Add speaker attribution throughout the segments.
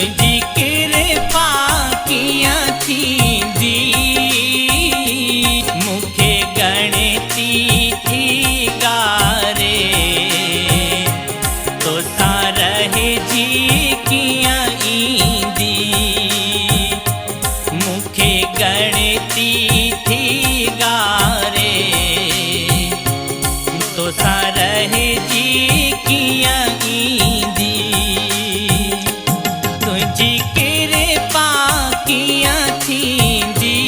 Speaker 1: तुझी कृपा किया थींदी मुखे गणती थी गारे तो सारहे जी किया ईंदी मुखे गणती थी गारे तो सारहे जी किया ईंदी तुझी कृपा किया थींदी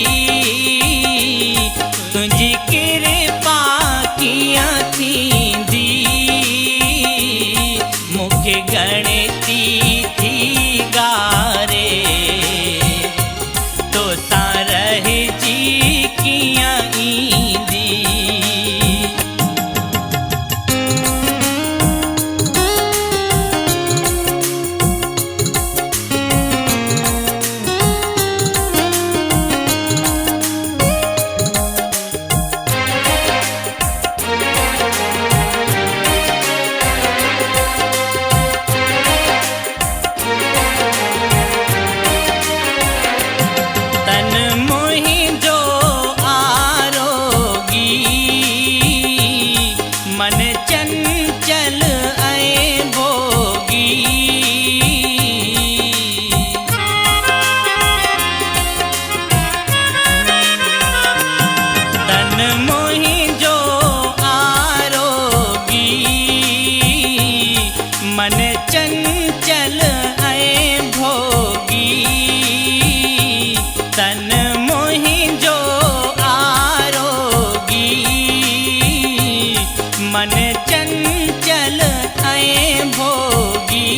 Speaker 1: तुझी कृपा किया थींदी मुखे गणती थी गारे तो सारहे जी किया ईंदी मन चंचल ऐ भोगी तन मोहि जो आरोगी मन चंचल ऐ भोगी तन मोहि जो आरोगी मन चंचल ऐ भोगी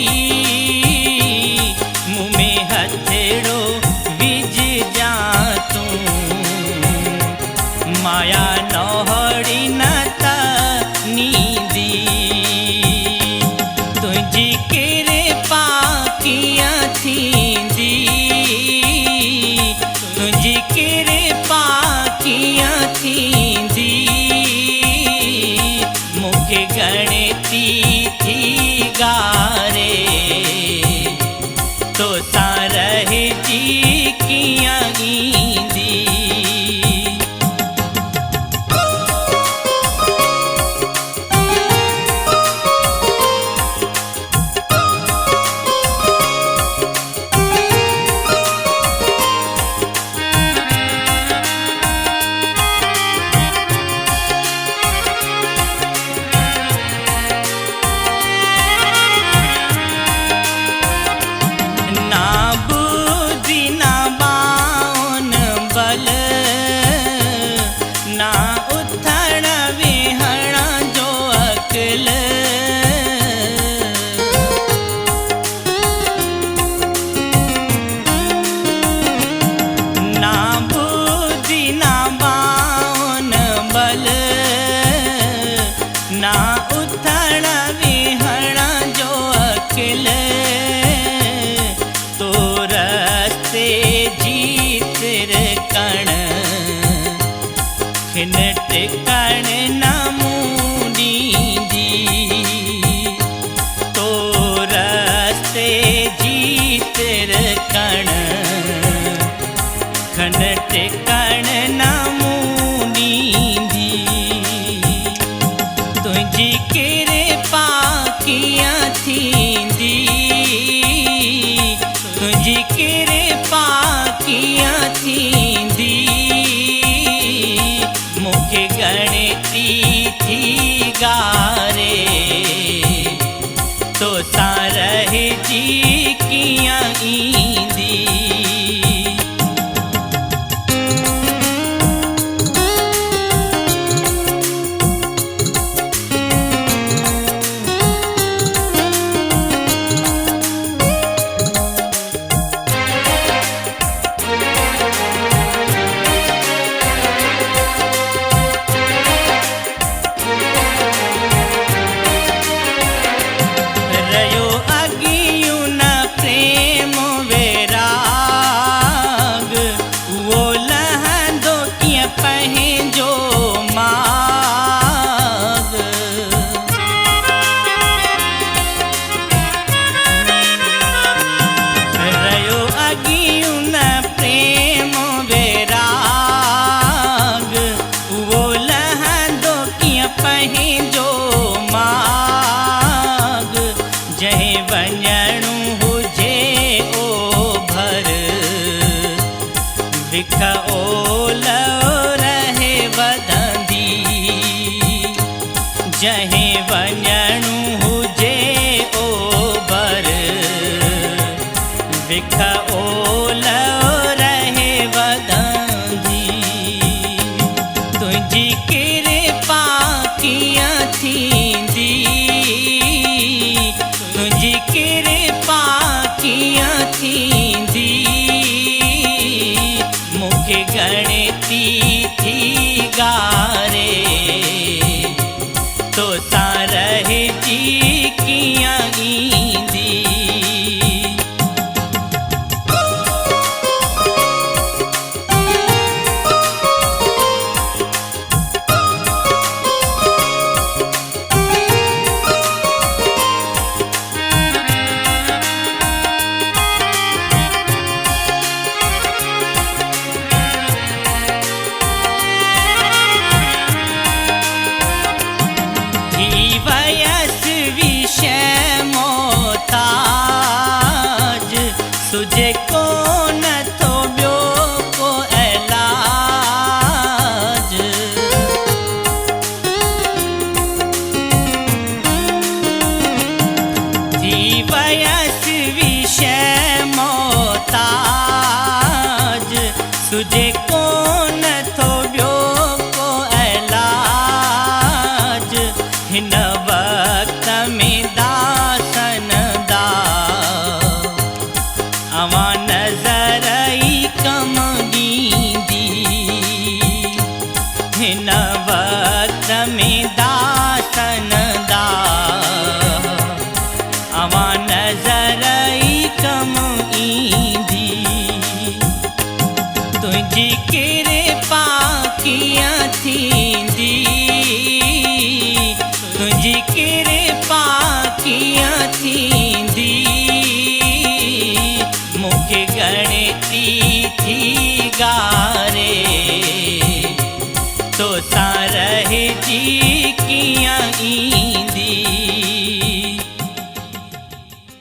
Speaker 1: मुँह में हथेड़ो विज जातू माया नौहड़ी नता नींदी तुझी कृपा किया थींदी तुझी कृपा किया थींदी मुखे गणती थी गारे तो सारहे जी किया ईंदी ना उथण विहण जो अकल ना बुद्धि ना बाउन बल ना उथण विहण जो अकल तो रस्ते जीत कण खिन टिकण न मूंदींदी तो रस्ते जीत कण खिन टिकण न मूंदींदी तुझी कृपा किया थींदी तुझी कृपा किया थींदी मुखे गणती थी गारे तो सारहे जी विख ओलो रहे वधंदी जहें वञणु हुजे ओभर विख ओलो रहे वधंदी तुझी कृपा कीअं थींदी तुझी कृपा कीअं थींदी मूंखे गणती थी गारे तो सां रहिजी कीअं ईंदी तुझे को न थो ॿियो को इलाज थी वयसि विषय मोहताज तुझे को न थो ॿियो को इलाज हिन वक़्त में दासन दा अवां नज़र ई कम ॾींदी हिन वक़्त में दासन दा अवां नज़र ई कम ईंदी तुझी कृपा कीअं थींदी तुझी कृपा कीअं थींदी मूंखे गणती थी गारे तो सां रहिजी